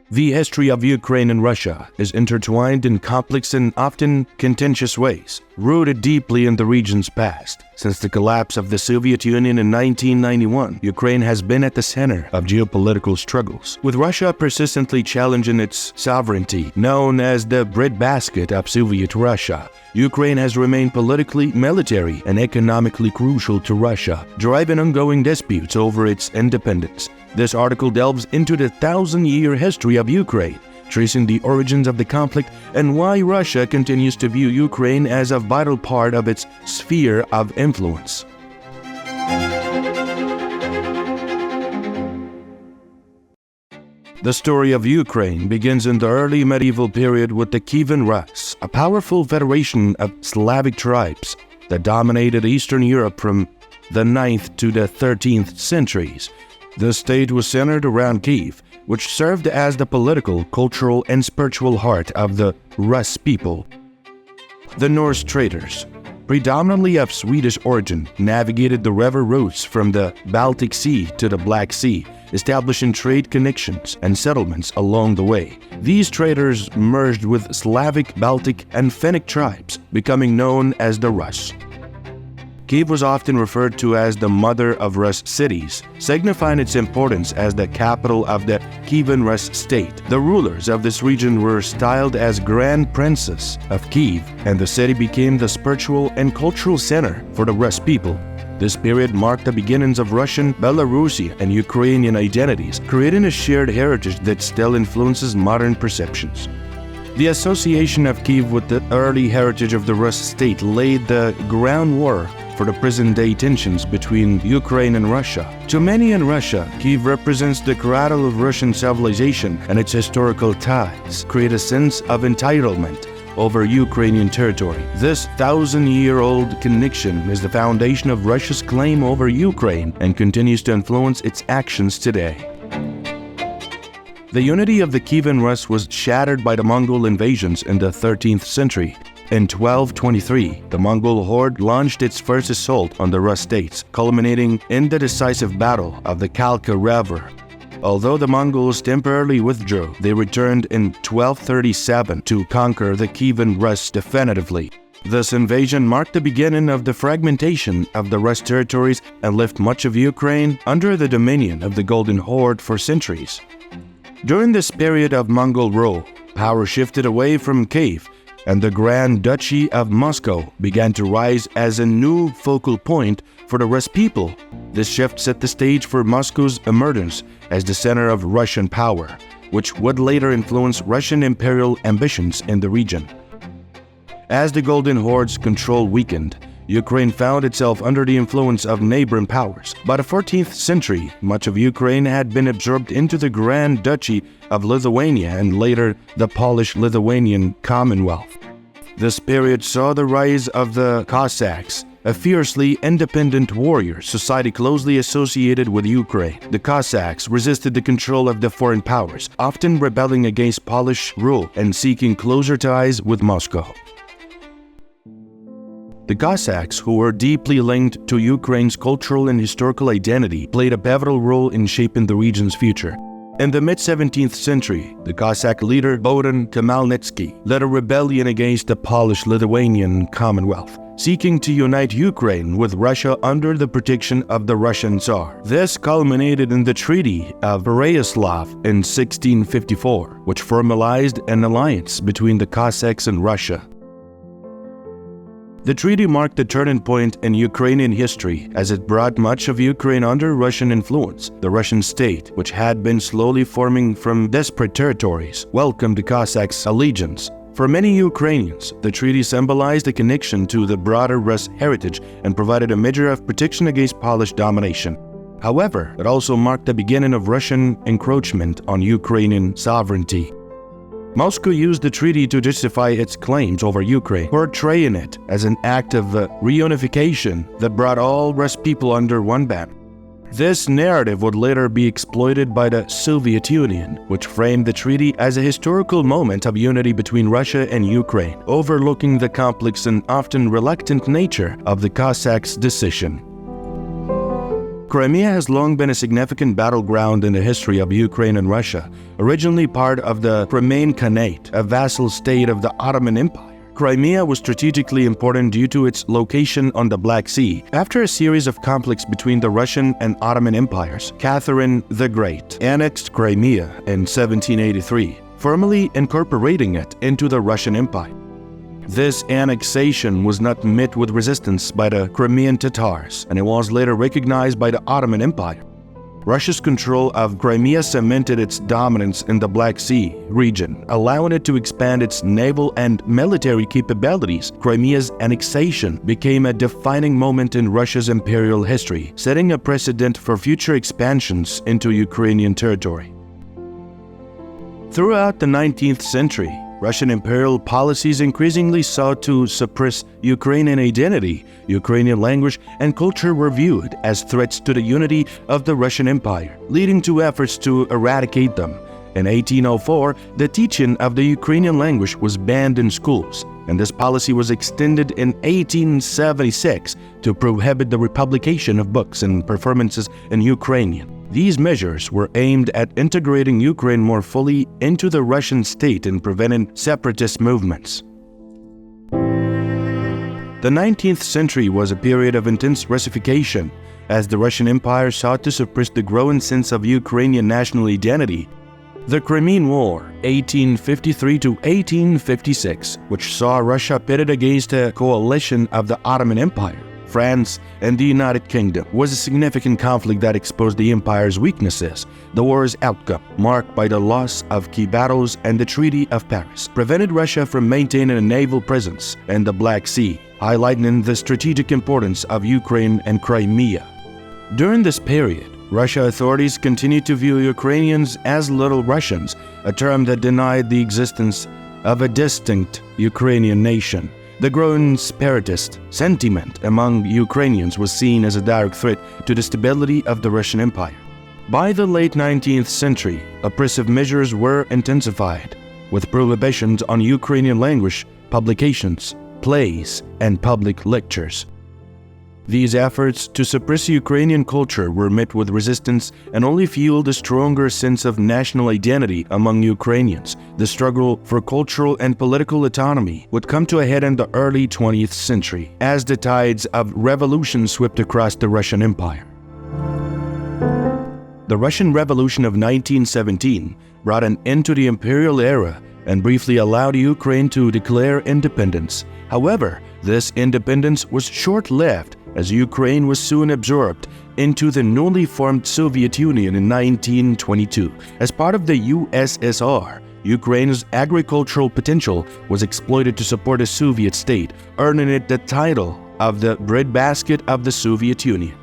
The history of Ukraine and Russia is intertwined in complex and often contentious ways, rooted deeply in the region's past. Since the collapse of the Soviet Union in 1991, Ukraine has been at the center of geopolitical struggles, with Russia persistently challenging its sovereignty. Known as the breadbasket of Soviet Russia, Ukraine has remained politically, military, and economically crucial to Russia, driving ongoing disputes over its independence. This article delves into the 1,000-year history of Ukraine, tracing the origins of the conflict and why Russia continues to view Ukraine as a vital part of its sphere of influence. The story of Ukraine begins in the early medieval period with the Kievan Rus, a powerful federation of Slavic tribes that dominated Eastern Europe from the 9th to the 13th centuries. The state was centered around Kiev, which served as the political, cultural, and spiritual heart of the Rus people. The Norse traders, predominantly of Swedish origin, navigated the river routes from the Baltic Sea to the Black Sea, establishing trade connections and settlements along the way. These traders merged with Slavic, Baltic, and Finnic tribes, becoming known as the Rus. Kiev was often referred to as the mother of Rus cities, signifying its importance as the capital of the Kievan Rus state. The rulers of this region were styled as Grand Princes of Kiev, and the city became the spiritual and cultural center for the Rus people. This period marked the beginnings of Russian, Belarusian, and Ukrainian identities, creating a shared heritage that still influences modern perceptions. The association of Kiev with the early heritage of the Rus state laid the groundwork for the present-day tensions between Ukraine and Russia. To many in Russia, Kiev represents the cradle of Russian civilization, and its historical ties create a sense of entitlement over Ukrainian territory. This 1,000-year-old connection is the foundation of Russia's claim over Ukraine and continues to influence its actions today. The unity of the Kievan Rus was shattered by the Mongol invasions in the 13th century. In 1223, the Mongol horde launched its first assault on the Rus states, culminating in the decisive battle of the Kalka River. Although the Mongols temporarily withdrew, they returned in 1237 to conquer the Kievan Rus definitively. This invasion marked the beginning of the fragmentation of the Rus territories and left much of Ukraine under the dominion of the Golden Horde for centuries. During this period of Mongol rule, power shifted away from Kiev, and the Grand Duchy of Moscow began to rise as a new focal point for the Rus people. This shift set the stage for Moscow's emergence as the center of Russian power, which would later influence Russian imperial ambitions in the region. As the Golden Horde's control weakened, Ukraine found itself under the influence of neighboring powers. By the 14th century, much of Ukraine had been absorbed into the Grand Duchy of Lithuania and later the Polish-Lithuanian Commonwealth. This period saw the rise of the Cossacks, a fiercely independent warrior society closely associated with Ukraine. The Cossacks resisted the control of the foreign powers, often rebelling against Polish rule and seeking closer ties with Moscow. The Cossacks, who were deeply linked to Ukraine's cultural and historical identity, played a pivotal role in shaping the region's future. In the mid-17th century, the Cossack leader Bohdan Khmelnytsky led a rebellion against the Polish-Lithuanian Commonwealth, seeking to unite Ukraine with Russia under the protection of the Russian Tsar. This culminated in the Treaty of Pereyaslav in 1654, which formalized an alliance between the Cossacks and Russia. The treaty marked a turning point in Ukrainian history as it brought much of Ukraine under Russian influence. The Russian state, which had been slowly forming from disparate territories, welcomed the Cossacks' allegiance. For many Ukrainians, the treaty symbolized a connection to the broader Rus heritage and provided a measure of protection against Polish domination. However, it also marked the beginning of Russian encroachment on Ukrainian sovereignty. Moscow used the treaty to justify its claims over Ukraine, portraying it as an act of reunification that brought all Rus people under one banner. This narrative would later be exploited by the Soviet Union, which framed the treaty as a historical moment of unity between Russia and Ukraine, overlooking the complex and often reluctant nature of the Cossacks' decision. Crimea has long been a significant battleground in the history of Ukraine and Russia. Originally part of the Crimean Khanate, a vassal state of the Ottoman Empire, Crimea was strategically important due to its location on the Black Sea. After a series of conflicts between the Russian and Ottoman empires, Catherine the Great annexed Crimea in 1783, formally incorporating it into the Russian Empire. This annexation was not met with resistance by the Crimean Tatars, and it was later recognized by the Ottoman Empire. Russia's control of Crimea cemented its dominance in the Black Sea region, allowing it to expand its naval and military capabilities. Crimea's annexation became a defining moment in Russia's imperial history, setting a precedent for future expansions into Ukrainian territory. Throughout the 19th century, Russian imperial policies increasingly sought to suppress Ukrainian identity. Ukrainian language and culture were viewed as threats to the unity of the Russian Empire, leading to efforts to eradicate them. In 1804, the teaching of the Ukrainian language was banned in schools, and this policy was extended in 1876 to prohibit the republication of books and performances in Ukrainian. These measures were aimed at integrating Ukraine more fully into the Russian state and preventing separatist movements. The 19th century was a period of intense Russification, as the Russian Empire sought to suppress the growing sense of Ukrainian national identity. The Crimean War, 1853 to 1856, which saw Russia pitted against a coalition of the Ottoman Empire, France, and the United Kingdom, was a significant conflict that exposed the empire's weaknesses. The war's outcome, marked by the loss of key battles and the Treaty of Paris, prevented Russia from maintaining a naval presence in the Black Sea, highlighting the strategic importance of Ukraine and Crimea. During this period, Russian authorities continued to view Ukrainians as Little Russians, a term that denied the existence of a distinct Ukrainian nation. The growing separatist sentiment among Ukrainians was seen as a direct threat to the stability of the Russian Empire. By the late 19th century, oppressive measures were intensified, with prohibitions on Ukrainian language, publications, plays, and public lectures. These efforts to suppress Ukrainian culture were met with resistance and only fueled a stronger sense of national identity among Ukrainians. The struggle for cultural and political autonomy would come to a head in the early 20th century, as the tides of revolution swept across the Russian Empire. The Russian Revolution of 1917 brought an end to the imperial era and briefly allowed Ukraine to declare independence. However, this independence was short-lived, as Ukraine was soon absorbed into the newly formed Soviet Union in 1922. As part of the USSR, Ukraine's agricultural potential was exploited to support a Soviet state, earning it the title of the breadbasket of the Soviet Union.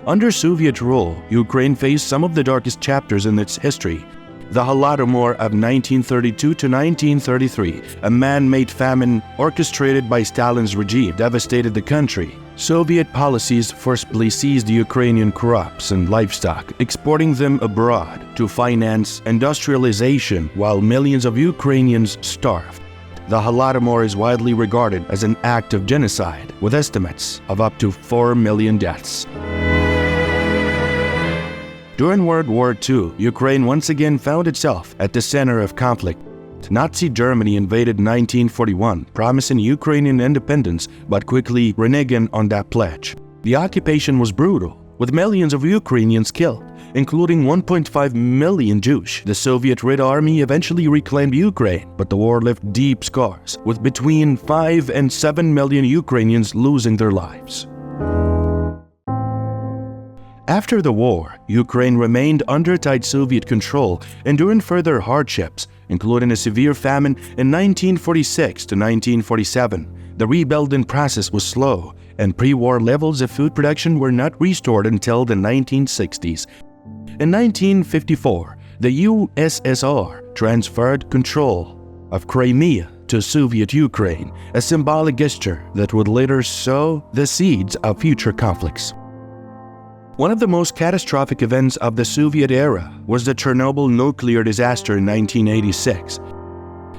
Under Soviet rule, Ukraine faced some of the darkest chapters in its history. The Holodomor of 1932 to 1933, a man-made famine orchestrated by Stalin's regime, devastated the country. Soviet policies forcibly seized Ukrainian crops and livestock, exporting them abroad to finance industrialization while millions of Ukrainians starved. The Holodomor is widely regarded as an act of genocide, with estimates of up to 4 million deaths. During World War II, Ukraine once again found itself at the center of conflict. Nazi Germany invaded 1941, promising Ukrainian independence but quickly reneging on that pledge. The occupation was brutal, with millions of Ukrainians killed, including 1.5 million Jews. The Soviet Red Army eventually reclaimed Ukraine, but the war left deep scars, with between 5 and 7 million Ukrainians losing their lives. After the war, Ukraine remained under tight Soviet control, enduring further hardships, including a severe famine in 1946 to 1947. The rebuilding process was slow, and pre-war levels of food production were not restored until the 1960s. In 1954, the USSR transferred control of Crimea to Soviet Ukraine, a symbolic gesture that would later sow the seeds of future conflicts. One of the most catastrophic events of the Soviet era was the Chernobyl nuclear disaster in 1986.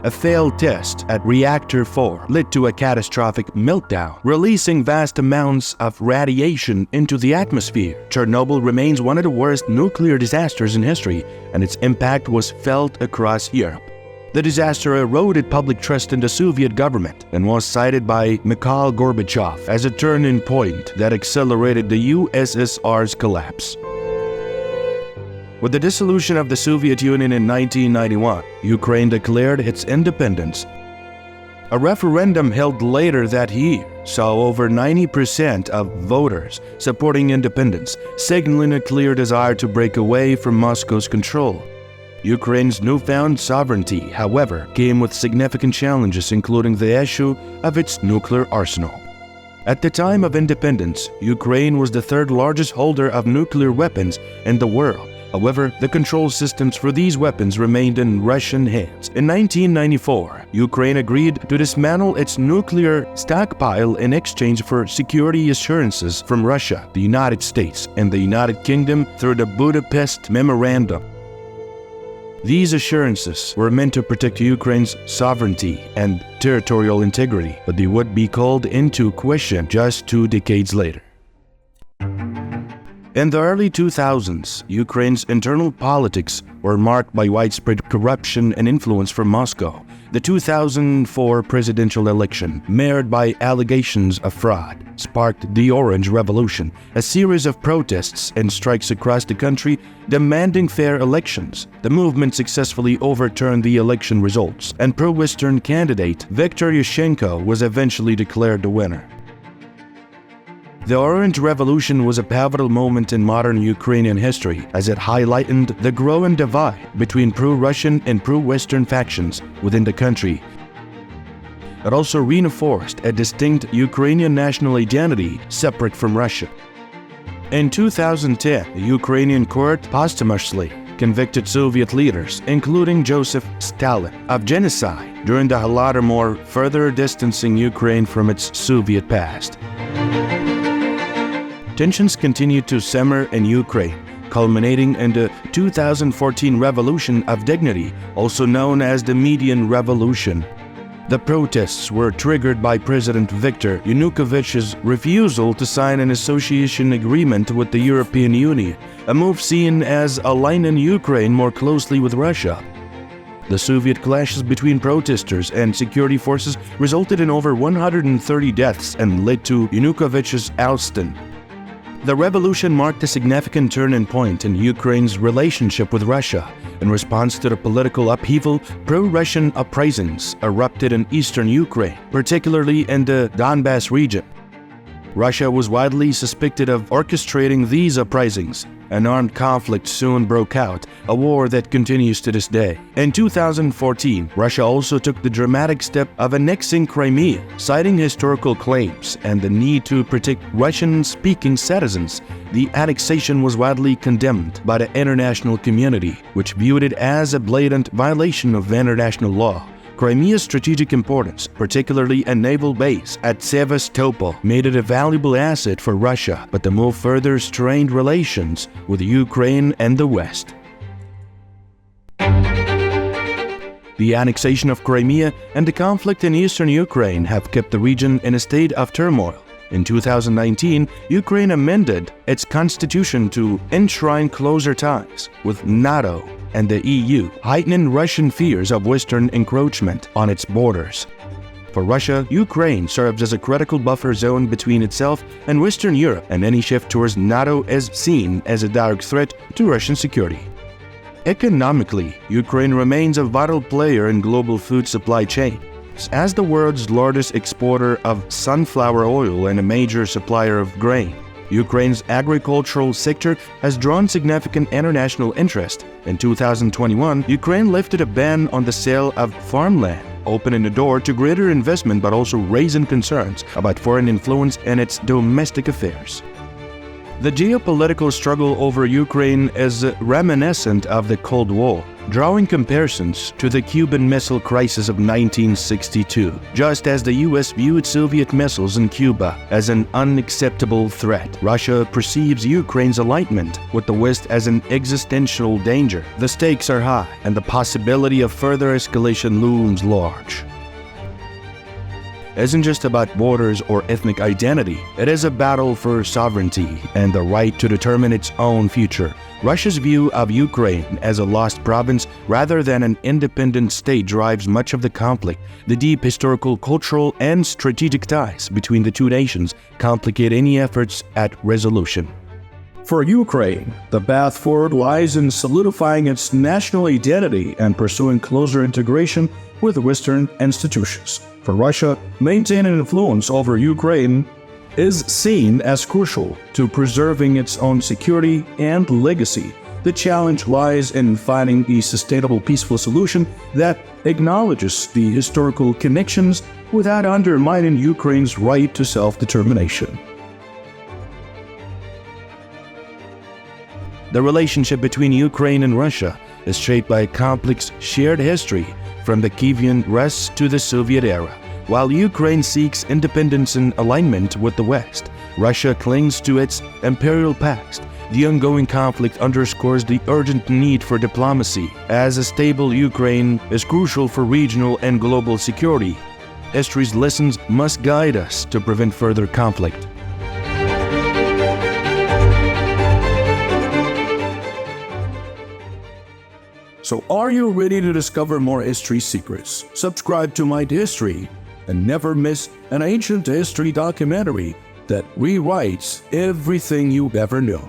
A failed test at Reactor 4 led to a catastrophic meltdown, releasing vast amounts of radiation into the atmosphere. Chernobyl remains one of the worst nuclear disasters in history, and its impact was felt across Europe. The disaster eroded public trust in the Soviet government and was cited by Mikhail Gorbachev as a turning point that accelerated the USSR's collapse. With the dissolution of the Soviet Union in 1991, Ukraine declared its independence. A referendum held later that year saw over 90% of voters supporting independence, signaling a clear desire to break away from Moscow's control. Ukraine's newfound sovereignty, however, came with significant challenges, including the issue of its nuclear arsenal. At the time of independence, Ukraine was the third largest holder of nuclear weapons in the world. However, the control systems for these weapons remained in Russian hands. In 1994, Ukraine agreed to dismantle its nuclear stockpile in exchange for security assurances from Russia, the United States, and the United Kingdom through the Budapest Memorandum. These assurances were meant to protect Ukraine's sovereignty and territorial integrity, but they would be called into question just 2 decades later. In the early 2000s, Ukraine's internal politics were marked by widespread corruption and influence from Moscow. The 2004 presidential election, marred by allegations of fraud, sparked the Orange Revolution, a series of protests and strikes across the country demanding fair elections. The movement successfully overturned the election results, and pro-Western candidate Viktor Yushchenko was eventually declared the winner. The Orange Revolution was a pivotal moment in modern Ukrainian history as it highlighted the growing divide between pro-Russian and pro-Western factions within the country. It also reinforced a distinct Ukrainian national identity separate from Russia. In 2010, the Ukrainian court posthumously convicted Soviet leaders, including Joseph Stalin, of genocide during the Holodomor, further distancing Ukraine from its Soviet past. Tensions continued to simmer in Ukraine, culminating in the 2014 Revolution of Dignity, also known as the Maidan Revolution. The protests were triggered by President Viktor Yanukovych's refusal to sign an association agreement with the European Union, a move seen as aligning Ukraine more closely with Russia. The Soviet clashes between protesters and security forces resulted in over 130 deaths and led to Yanukovych's ousting. The revolution marked a significant turning point in Ukraine's relationship with Russia. In response to the political upheaval, pro-Russian uprisings erupted in eastern Ukraine, particularly in the Donbas region. Russia was widely suspected of orchestrating these uprisings. An armed conflict soon broke out, a war that continues to this day. In 2014, Russia also took the dramatic step of annexing Crimea, citing historical claims and the need to protect Russian-speaking citizens. The annexation was widely condemned by the international community, which viewed it as a blatant violation of international law. Crimea's strategic importance, particularly a naval base at Sevastopol, made it a valuable asset for Russia, but the move further strained relations with Ukraine and the West. The annexation of Crimea and the conflict in eastern Ukraine have kept the region in a state of turmoil. In 2019, Ukraine amended its constitution to enshrine closer ties with NATO and the EU, heightening Russian fears of Western encroachment on its borders. For Russia, Ukraine serves as a critical buffer zone between itself and Western Europe, and any shift towards NATO is seen as a direct threat to Russian security. Economically, Ukraine remains a vital player in global food supply chain. As the world's largest exporter of sunflower oil and a major supplier of grain, Ukraine's agricultural sector has drawn significant international interest. In 2021, Ukraine lifted a ban on the sale of farmland, opening the door to greater investment but also raising concerns about foreign influence in its domestic affairs. The geopolitical struggle over Ukraine is reminiscent of the Cold War. drawing comparisons to the Cuban Missile Crisis of 1962, just as the US viewed Soviet missiles in Cuba as an unacceptable threat. Russia perceives Ukraine's alignment with the West as an existential danger. The stakes are high, and the possibility of further escalation looms large. Isn't just about borders or ethnic identity. It is a battle for sovereignty and the right to determine its own future. Russia's view of Ukraine as a lost province rather than an independent state drives much of the conflict. The deep historical, cultural, and strategic ties between the two nations complicate any efforts at resolution. For Ukraine, the path forward lies in solidifying its national identity and pursuing closer integration with Western institutions. For Russia, maintaining influence over Ukraine is seen as crucial to preserving its own security and legacy. The challenge lies in finding a sustainable, peaceful solution that acknowledges the historical connections without undermining Ukraine's right to self-determination. The relationship between Ukraine and Russia is shaped by a complex shared history from the Kievan Rus to the Soviet era. While Ukraine seeks independence and alignment with the West, Russia clings to its imperial past. The ongoing conflict underscores the urgent need for diplomacy, as a stable Ukraine is crucial for regional and global security. History's lessons must guide us to prevent further conflict. So are you ready to discover more history secrets? Subscribe to My History and never miss an ancient history documentary that rewrites everything you ever knew.